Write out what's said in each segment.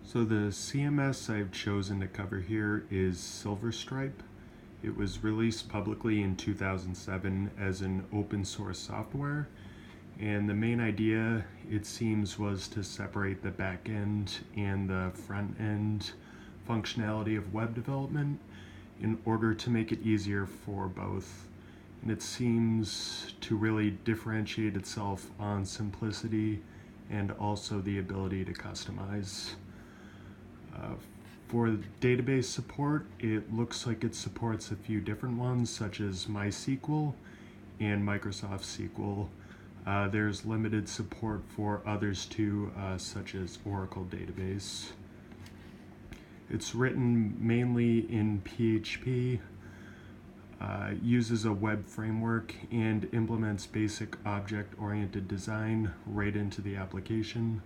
So the CMS I've chosen to cover here is Silverstripe. It was released publicly in 2007 as an open source software, and the main idea, it seems, was to separate the back end and the front end functionality of web development in order to make it easier for both. And it seems to really differentiate itself on simplicity and also the ability to customize. For database support, it looks like it supports a few different ones, such as MySQL and Microsoft SQL. There's limited support for others too, such as Oracle Database. It's written mainly in PHP, uses a web framework, and implements basic object-oriented design right into the application.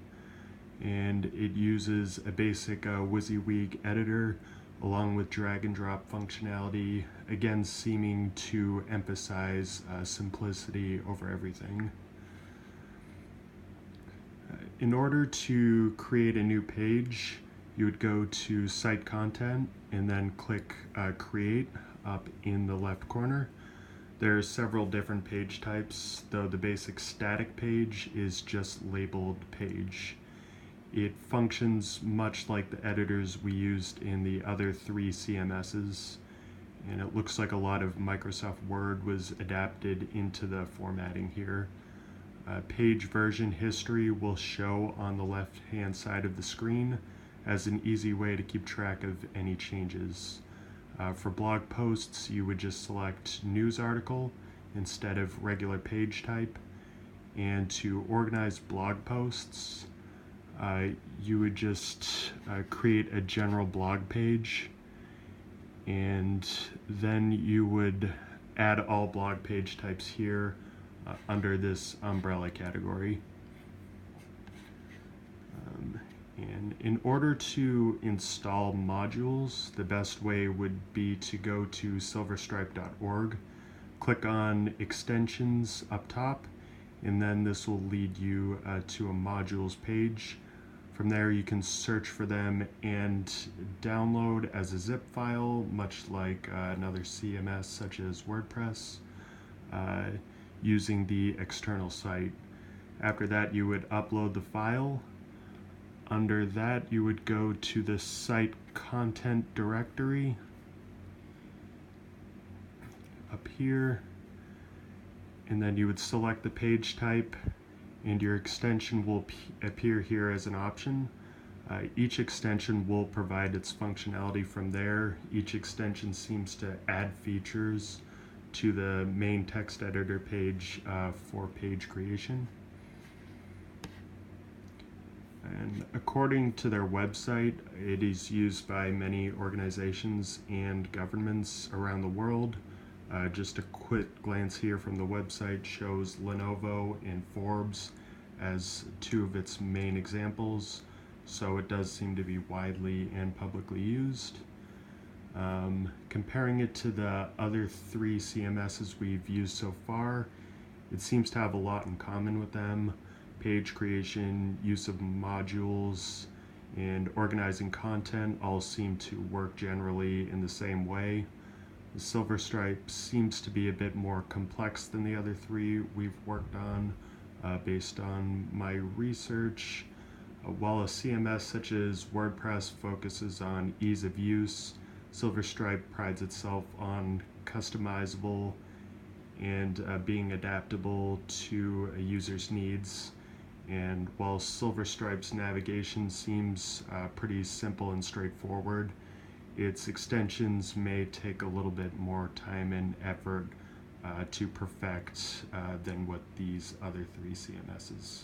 And it uses a basic WYSIWYG editor along with drag and drop functionality, again seeming to emphasize simplicity over everything. In order to create a new page, you would go to Site Content and then click Create up in the left corner. There are several different page types, though the basic static page is just labeled Page. It functions much like the editors we used in the other three CMSs, and it looks like a lot of Microsoft Word was adapted into the formatting here. Page version history will show on the left-hand side of the screen as an easy way to keep track of any changes. For blog posts, you would just select News Article instead of regular page type, and to organize blog posts, you would just create a general blog page, and then you would add all blog page types here under this umbrella category. And in order to install modules, the best way would be to go to silverstripe.org, click on Extensions up top, and then this will lead you to a modules page. From there you can search for them and download as a zip file, much like another CMS such as WordPress, using the external site. After that you would upload the file. Under that you would go to the site content directory up here, and then you would select the page type, and your extension will appear here as an option. Each extension will provide its functionality from there. Each extension seems to add features to the main text editor page for page creation. And according to their website, it is used by many organizations and governments around the world. Just a quick glance here from the website shows Lenovo and Forbes as two of its main examples, so it does seem to be widely and publicly used. Comparing it to the other three CMSs we've used so far, it seems to have a lot in common with them. Page creation, use of modules, and organizing content all seem to work generally in the same way. The Silverstripe seems to be a bit more complex than the other three we've worked on based on my research. While a CMS such as WordPress focuses on ease of use, Silverstripe prides itself on customizable and being adaptable to a user's needs. And while Silverstripe's navigation seems pretty simple and straightforward, its extensions may take a little bit more time and effort to perfect than what these other three CMSs.